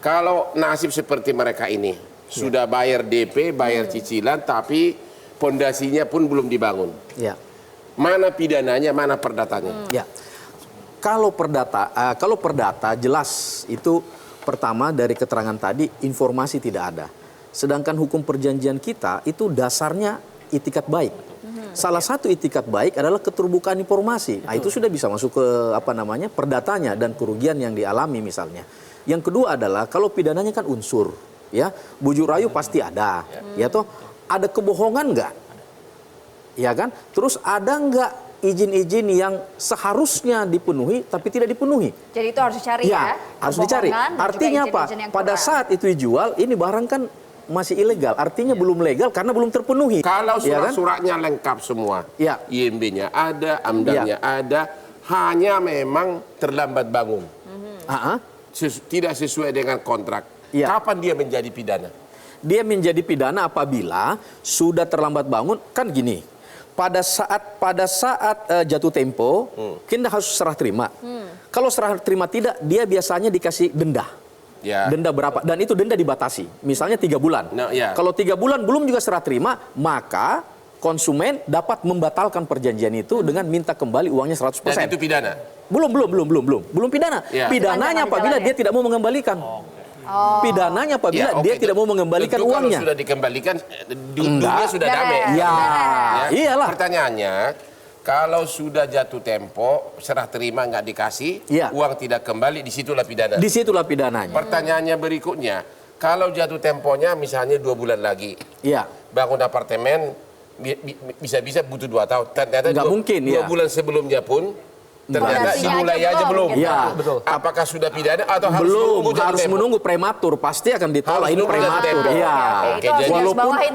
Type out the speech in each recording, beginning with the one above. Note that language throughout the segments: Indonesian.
Kalau nasib seperti mereka ini, sudah bayar DP, bayar cicilan, tapi pondasinya pun belum dibangun. Ya. Mana pidananya, mana perdatanya? Ya. Kalau perdata jelas itu pertama dari keterangan tadi informasi tidak ada. Sedangkan hukum perjanjian kita itu dasarnya itikat baik. Salah satu itikat baik adalah keterbukaan informasi. Nah, itu sudah bisa masuk ke perdatanya dan kerugian yang dialami misalnya. Yang kedua adalah kalau pidananya kan unsur, ya bujuk rayu pasti ada, ya toh ada kebohongan nggak, ya kan? Terus ada nggak izin-izin yang seharusnya dipenuhi tapi tidak dipenuhi? Jadi itu harus dicari ya? Harus dicari. Artinya apa? Pada saat itu dijual, ini barang kan masih ilegal, artinya belum legal karena belum terpenuhi. Kalau ya surat-suratnya lengkap semua, ya. IMB-nya ada, AMDAL-nya ada, hanya memang terlambat bangun. Tidak sesuai dengan kontrak. Ya. Kapan dia menjadi pidana? Dia menjadi pidana apabila sudah terlambat bangun. Kan gini, pada saat jatuh tempo, kita harus serah terima. Kalau serah terima tidak, dia biasanya dikasih denda. Ya. Denda berapa? Dan itu denda dibatasi. Misalnya 3 bulan. Nah, ya. Kalau 3 bulan belum juga serah terima, maka konsumen dapat membatalkan perjanjian itu dengan minta kembali uangnya 100%. Dan itu pidana? Belum pidana. Ya. Pidananya apabila dia tidak mau mengembalikan. Pidananya apabila dia tidak mau mengembalikan tentu uangnya. Kalau sudah dikembalikan, dunia sudah damai. Ya, iyalah. Pertanyaannya, kalau sudah jatuh tempo, serah terima nggak dikasih, uang tidak kembali, disitulah pidana. Disitulah pidananya. Pertanyaannya berikutnya, kalau jatuh temponya misalnya 2 bulan lagi, bangun apartemen bisa-bisa butuh 2 tahun. Ternyata nggak mungkin, 2 bulan sebelumnya pun ternyata dimulai aja belum. Ya, betul. Apakah sudah pidana atau harus menunggu prematur, pasti akan ditolak ini prematur. Iya.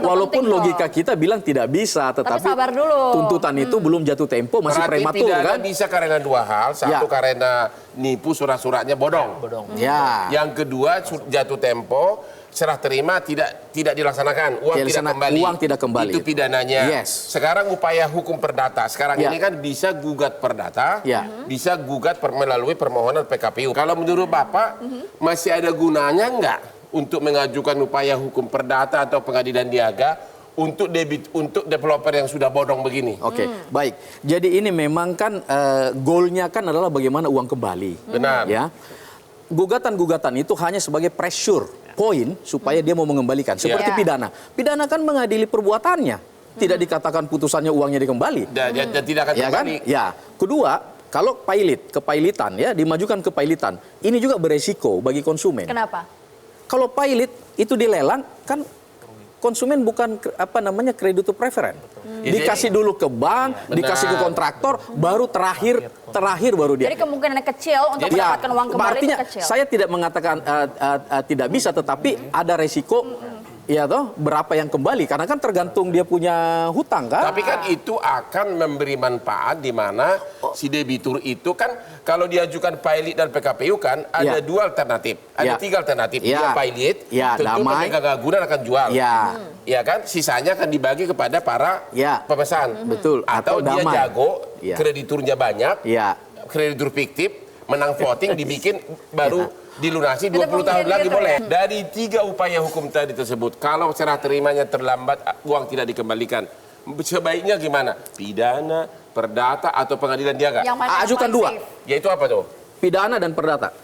Walaupun logika kita bilang tidak bisa, tetapi sabar dulu. Tuntutan itu belum jatuh tempo, masih prematur kan? Bisa karena 2 hal, satu karena nipu surat-suratnya bodong. Ya. Yang kedua jatuh tempo, serah terima tidak dilaksanakan, uang tidak kembali. Itu pidananya. Yes. Sekarang upaya hukum perdata. Sekarang ini kan bisa gugat perdata, bisa gugat melalui permohonan PKPU. Kalau menurut Bapak masih ada gunanya nggak untuk mengajukan upaya hukum perdata atau pengadilan niaga untuk developer yang sudah bodong begini? Oke, baik. Jadi ini memang kan goalnya kan adalah bagaimana uang kembali. Benar. Ya. Gugatan-gugatan itu hanya sebagai pressure poin supaya dia mau mengembalikan. Seperti pidana. Pidana kan mengadili perbuatannya. Tidak dikatakan putusannya uangnya dikembali. Dan tidak akan kembali. Kan? Ya. Kedua, kalau kepailitan ya, dimajukan kepailitan. Ini juga beresiko bagi konsumen. Kenapa? Kalau pailit itu dilelang kan konsumen bukan kreditur preferen. Dikasih dulu ke bank, dikasih ke kontraktor, baru terakhir baru dia. Jadi kemungkinan kecil untuk mendapatkan uang kembali artinya, itu kecil. saya tidak mengatakan tidak bisa, tetapi ada resiko. Ya toh, berapa yang kembali? Karena kan tergantung dia punya hutang kan. Tapi kan itu akan memberi manfaat di mana si debitur itu kan kalau diajukan pilot dan PKPU kan ada 2 alternatif. Ada 3 alternatif. Dia pilot, tentu pemegang agunan akan jual. Ya kan, sisanya akan dibagi kepada para pemesan. Betul. Atau dia jago, krediturnya banyak, kreditur fiktif, menang voting, dibikin baru dilunasi 20 tahun lagi boleh. Dari 3 upaya hukum tadi tersebut, kalau serah terimanya terlambat, uang tidak dikembalikan, sebaiknya gimana? Pidana, perdata, atau pengadilan niaga? Yang mana ajukan 2. Yaitu apa tuh? Pidana dan perdata.